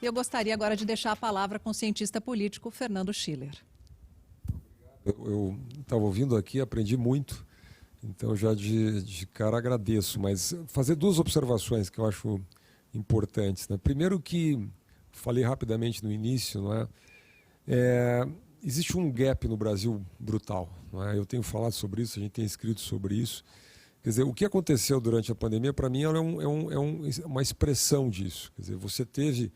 E eu gostaria agora de deixar a palavra com o cientista político Fernando Schiller. Eu estava ouvindo aqui, aprendi muito, então já de cara agradeço, mas fazer duas observações que eu acho importantes, né? Primeiro que, falei rapidamente no início, não é? Existe um gap no Brasil brutal, não é? Eu tenho falado sobre isso, a gente tem escrito sobre isso. Quer dizer, o que aconteceu durante a pandemia, para mim, uma expressão disso. Quer dizer, você teve,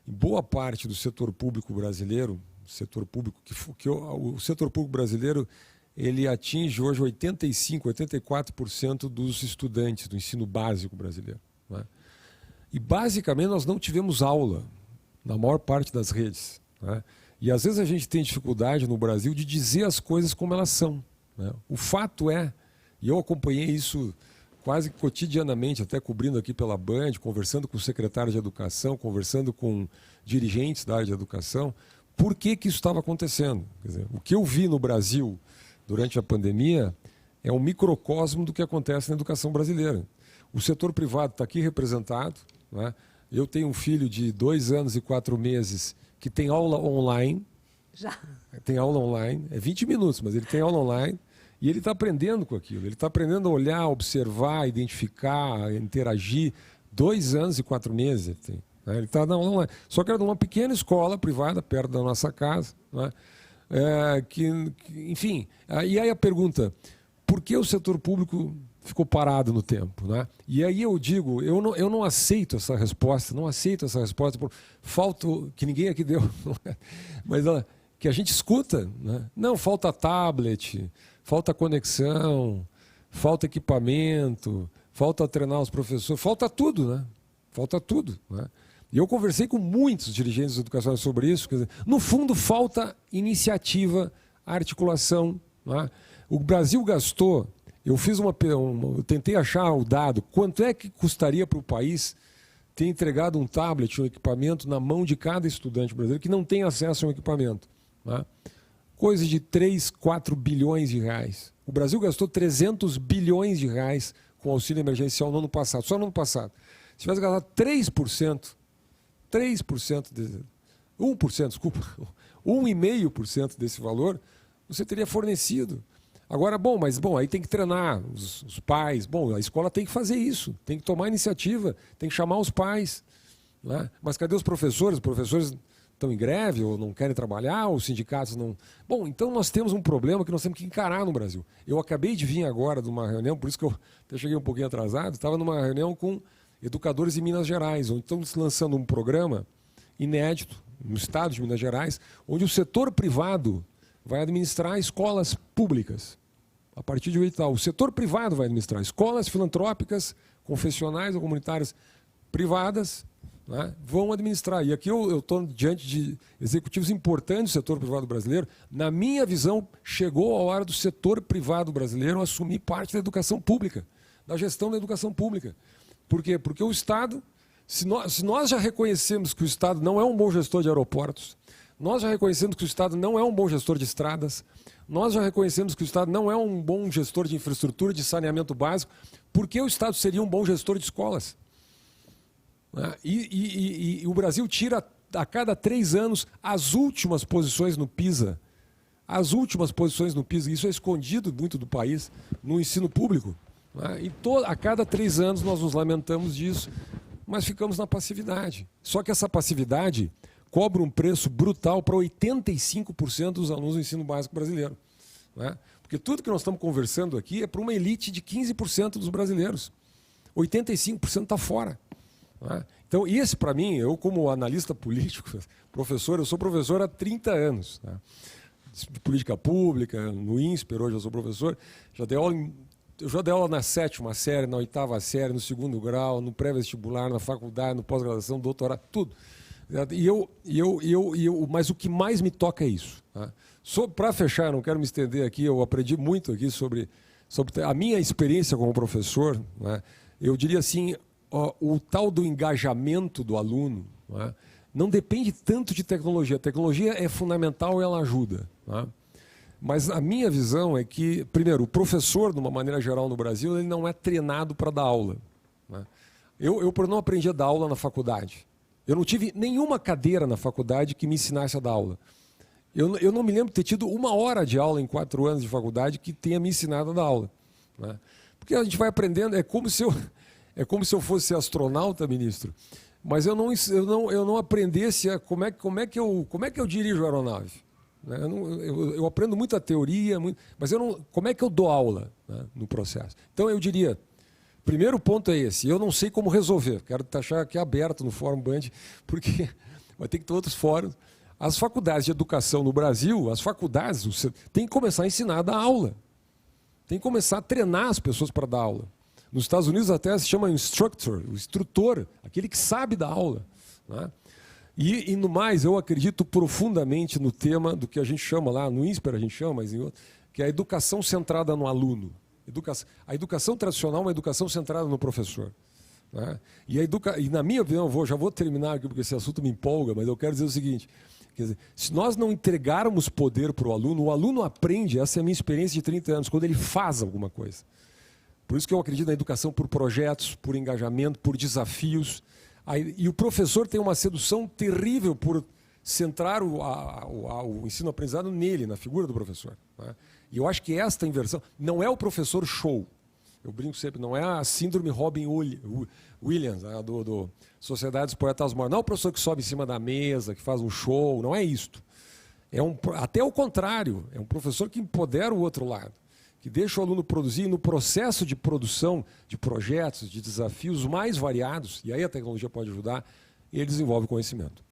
em boa parte do setor público brasileiro, o setor público brasileiro, ele atinge hoje 85%, 84% dos estudantes do ensino básico brasileiro, não é? E, basicamente, nós não tivemos aula na maior parte das redes, não é? E, às vezes, a gente tem dificuldade no Brasil de dizer as coisas como elas são, né? O fato é, e eu acompanhei isso quase cotidianamente, até cobrindo aqui pela Band, conversando com o secretário de Educação, conversando com dirigentes da área de educação, por que isso estava acontecendo? Quer dizer, o que eu vi no Brasil durante a pandemia é um microcosmo do que acontece na educação brasileira. O setor privado está aqui representado, né? Eu tenho um filho de 2 anos e 4 meses que tem aula online. Já. Tem aula online, é 20 minutos, mas ele tem aula online e ele está aprendendo com aquilo. Ele está aprendendo a olhar, observar, identificar, interagir. 2 anos e 4 meses ele tem. Ele está na aula online. Só que era de uma pequena escola privada, perto da nossa casa, né? Enfim, e aí a pergunta, por que o setor público ficou parado no tempo, né? E aí eu digo, eu não aceito essa resposta, por falta, que ninguém aqui deu, mas que a gente escuta, né? Não, falta tablet, falta conexão, falta equipamento, falta treinar os professores, falta tudo, né? Falta tudo, né? E eu conversei com muitos dirigentes educacionais sobre isso. Quer dizer, no fundo, falta iniciativa, articulação, né? O Brasil gastou, eu tentei achar o dado, quanto é que custaria para o país ter entregado um tablet, um equipamento na mão de cada estudante brasileiro que não tem acesso a um equipamento, né? Coisa de 3, 4 bilhões de reais. O Brasil gastou 300 bilhões de reais com auxílio emergencial no ano passado, só no ano passado. Se tivesse gastado 3%, 1%, desculpa, 1,5% desse valor, você teria fornecido. Agora, aí tem que treinar os pais. Bom, a escola tem que fazer isso, tem que tomar iniciativa, tem que chamar os pais, né? Mas cadê os professores? Os professores estão em greve ou não querem trabalhar, os sindicatos não... Bom, então nós temos um problema que nós temos que encarar no Brasil. Eu acabei de vir agora de uma reunião, por isso que eu até cheguei um pouquinho atrasado, estava numa reunião com educadores em Minas Gerais, onde estamos lançando um programa inédito no estado de Minas Gerais, onde o setor privado vai administrar escolas públicas. A partir de hoje, o setor privado vai administrar escolas filantrópicas, confessionais ou comunitárias privadas, né, vão administrar. E aqui eu estou diante de executivos importantes do setor privado brasileiro. Na minha visão, chegou a hora do setor privado brasileiro assumir parte da educação pública, da gestão da educação pública. Por quê? Porque o Estado, se nós já reconhecemos que o Estado não é um bom gestor de aeroportos, nós já reconhecemos que o Estado não é um bom gestor de estradas, nós já reconhecemos que o Estado não é um bom gestor de infraestrutura, de saneamento básico, por que o Estado seria um bom gestor de escolas? E o Brasil tira a cada 3 anos as últimas posições no PISA. As últimas posições no PISA, isso é escondido muito do país, no ensino público. E a cada 3 anos nós nos lamentamos disso, mas ficamos na passividade. Só que essa passividade cobra um preço brutal para 85% dos alunos do ensino básico brasileiro, né? Porque tudo que nós estamos conversando aqui é para uma elite de 15% dos brasileiros. 85% está fora, né? Então, esse para mim, eu como analista político, professor, eu sou professor há 30 anos, né? De política pública, no INSPER, hoje eu sou professor, eu já dei aula na 7ª série, na 8ª série, no 2º grau, no pré-vestibular, na faculdade, no pós-graduação, doutorado, tudo. Mas o que mais me toca é isso, tá? Para fechar, não quero me estender aqui, eu aprendi muito aqui sobre a minha experiência como professor, né? Eu diria assim, o tal do engajamento do aluno, né, não depende tanto de tecnologia. A tecnologia é fundamental e ela ajuda, né? Mas a minha visão é que, primeiro, o professor, de uma maneira geral no Brasil, ele não é treinado para dar aula, né? Eu não aprendi a dar aula na faculdade. Eu não tive nenhuma cadeira na faculdade que me ensinasse a dar aula. Eu não me lembro de ter tido 1 hora de aula em 4 anos de faculdade que tenha me ensinado a dar aula, né? Porque a gente vai aprendendo, é como se eu fosse astronauta, ministro, mas eu não aprendesse como é que eu dirijo a aeronave, né? Eu aprendo muito a teoria, mas como é que eu dou aula, né, no processo? Então eu diria, primeiro ponto é esse, eu não sei como resolver, quero deixar aqui aberto no Fórum Band, porque vai ter que ter outros fóruns. As faculdades de educação no Brasil, as faculdades têm que começar a ensinar a dar aula. Tem que começar a treinar as pessoas para dar aula. Nos Estados Unidos até se chama instructor, o instrutor, aquele que sabe dar aula, né? E no mais, eu acredito profundamente no tema do que a gente chama lá, no INSPER a gente chama, mas em outro, que é a educação centrada no aluno. A educação tradicional é uma educação centrada no professor, né? E na minha opinião, já vou terminar aqui porque esse assunto me empolga, mas eu quero dizer o seguinte, quer dizer, se nós não entregarmos poder para o aluno aprende, essa é a minha experiência de 30 anos, quando ele faz alguma coisa. Por isso que eu acredito na educação por projetos, por engajamento, por desafios. E o professor tem uma sedução terrível por centrar o ensino-aprendizado nele, na figura do professor, né? E eu acho que esta inversão não é o professor show. Eu brinco sempre, não é a síndrome Robin Williams, né, do Sociedade dos Poetas Mortos. Não é o professor que sobe em cima da mesa, que faz um show, não é isto. Até o contrário, é um professor que empodera o outro lado, que deixa o aluno produzir no processo de produção de projetos, de desafios mais variados, e aí a tecnologia pode ajudar, e ele desenvolve conhecimento.